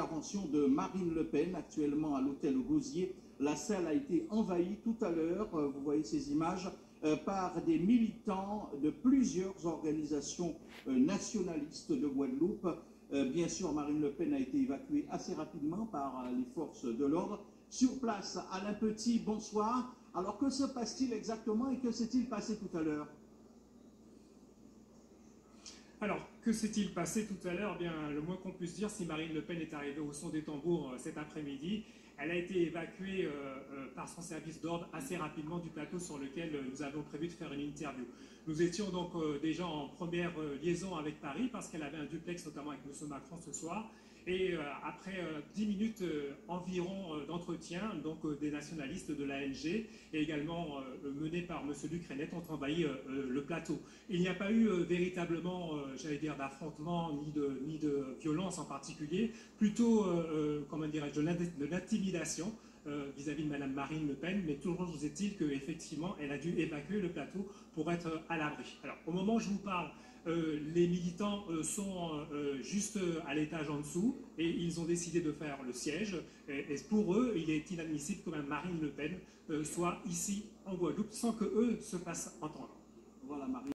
L'intervention de Marine Le Pen, actuellement à l'hôtel Gosier. La salle a été envahie tout à l'heure, vous voyez ces images, par des militants de plusieurs organisations nationalistes de Guadeloupe. Bien sûr, Marine Le Pen a été évacuée assez rapidement par les forces de l'ordre. Sur place, Alain Petit, bonsoir. Alors que se passe-t-il exactement et que s'est-il passé tout à l'heure ? Alors, que s'est-il passé tout à l'heure? Bien, le moins qu'on puisse dire, si Marine Le Pen est arrivée au son des tambours cet après-midi, elle a été évacuée par son service d'ordre assez rapidement du plateau sur lequel nous avions prévu de faire une interview. Nous étions donc déjà en première liaison avec Paris parce qu'elle avait un duplex notamment avec M. Macron ce soir. Et après 10 minutes environ d'entretien, donc des nationalistes de l'ANG et également menés par M. Luc Renet ont envahi le plateau. Il n'y a pas eu véritablement, j'allais dire, d'affrontement ni de violence en particulier, plutôt, comment dirais-je, de l'intimidation vis-à-vis de Mme Marine Le Pen, mais toujours est-il qu'effectivement, elle a dû évacuer le plateau pour être à l'abri. Alors, au moment où je vous parle, les militants sont juste à l'étage en dessous et ils ont décidé de faire le siège. Et pour eux, il est inadmissible que Mme Marine Le Pen soit ici en Guadeloupe sans qu'eux se fassent entendre. Voilà, Marine.